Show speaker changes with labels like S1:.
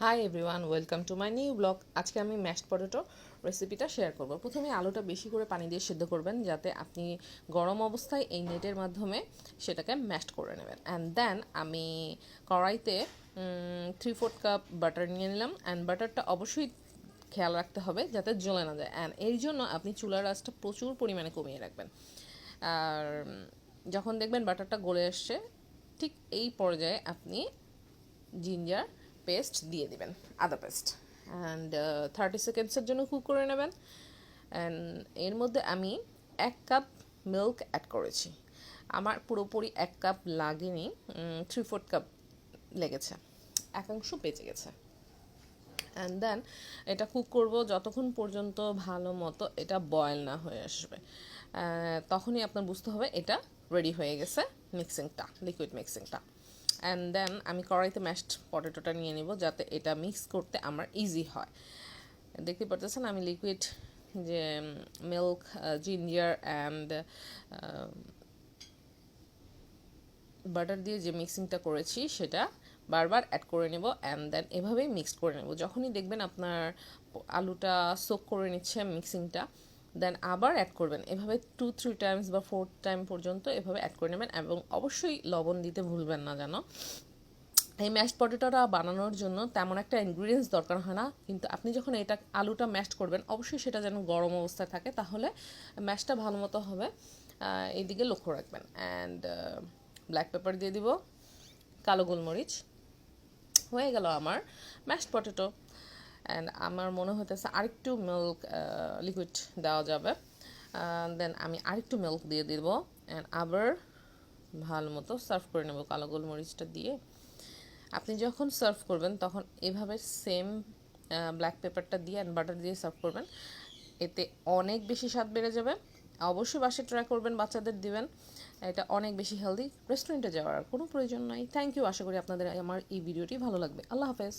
S1: Hi everyone, welcome to my new blog. আজকে আমি mashed potato রেসিপিটা শেয়ার করব। প্রথমে আলুটা বেশি করে পানি দিয়ে সিদ্ধ করবেন, যাতে আপনি গরম অবস্থায় এই নেটের মাধ্যমে সেটাকে ম্যাশড করে নেবেন। অ্যান্ড দেন আমি কড়াইতে 3/4 কাপ বাটার নিয়ে নিলাম। অ্যান্ড বাটারটা অবশ্যই খেয়াল রাখতে হবে যাতে জ্বলে না যায়। অ্যান্ড এই জন্য আপনি চুলার আঁচটা প্রচুর পরিমাণে কমিয়ে রাখবেন। আর যখন দেখবেন বাটারটা গলে আসছে, ঠিক এই পর্যায়ে আপনি জিঞ্জার পেস্ট দিয়ে দিবেন, আদা পেস্ট। অ্যান্ড 30 সেকেন্ডসের জন্য কুক করে নেবেন। অ্যান্ড এর মধ্যে আমি 1 কাপ মিল্ক অ্যাড করেছি। আমার পুরোপুরি 1 কাপ লাগেনি, 3/4 কাপ লেগেছে, একাংশ বেঁচে গেছে। অ্যান্ড দেন এটা কুক করব যতক্ষণ পর্যন্ত ভালো মতো এটা বয়েল না হয়ে আসবে। তখনই আপনার বুঝতে হবে এটা রেডি হয়ে গেছে মিক্সিংটা, লিকুইড মিক্সিংটা। অ্যান্ড দেন আমি কড়াইতে ম্যাশড পটেটোটা নিয়ে নিব, যাতে এটা মিক্স করতে আমার ইজি হয়। দেখতে পারতেছেন আমি লিকুইড যে মিল্ক, জিঞ্জার অ্যান্ড বাটার দিয়ে যে মিক্সিংটা করেছি সেটা বারবার অ্যাড করে নেব। অ্যান্ড দেন এভাবেই মিক্স করে নেব। যখনই দেখবেন আপনার আলুটা সোক করে নিচ্ছে মিক্সিংটা, দেন আবার অ্যাড করবেন। এভাবে 2-3 টাইমস বা 4 টাইম পর্যন্ত এভাবে অ্যাড করে নেবেন। এবং অবশ্যই লবণ দিতে ভুলবেন না যেন। এই ম্যাশড পটেটোটা বানানোর জন্য তেমন একটা ইনগ্রিডিয়েন্টস দরকার হয় না, কিন্তু আপনি যখন এটা আলুটা ম্যাশড করবেন অবশ্যই সেটা যেন গরম অবস্থায় থাকে, তাহলে ম্যাশটা ভালো মতো হবে। এইদিকে লক্ষ্য রাখবেন। অ্যান্ড ব্ল্যাক পেপার দিয়ে দিব, কালো গোলমরিচ। হয়ে গেল আমার ম্যাশড পটেটো। অ্যান্ড আমার মনে হতেছে আরেকটু মিল্ক, লিকুইড দেওয়া যাবে। দেন আমি আরেকটু মিল্ক দিয়ে দিব। অ্যান্ড আবার ভালো মতো সার্ভ করে নেব কালো গোলমরিচটা দিয়ে। আপনি যখন সার্ভ করবেন তখন এভাবে সেম ব্ল্যাক পেপারটা দিয়ে অ্যান্ড বাটার দিয়ে সার্ভ করবেন। এতে অনেক বেশি স্বাদ বেড়ে যাবে। অবশ্যই বাসায় ট্রাই করবেন, বাচ্চাদের দিবেন। এটা অনেক বেশি হেলদি। রেস্টুরেন্টে যাওয়ার কোনো প্রয়োজন নাই। Thank you. আশা করি আপনাদের আমার এই ভিডিওটি ভালো লাগবে। আল্লাহ হাফেজ।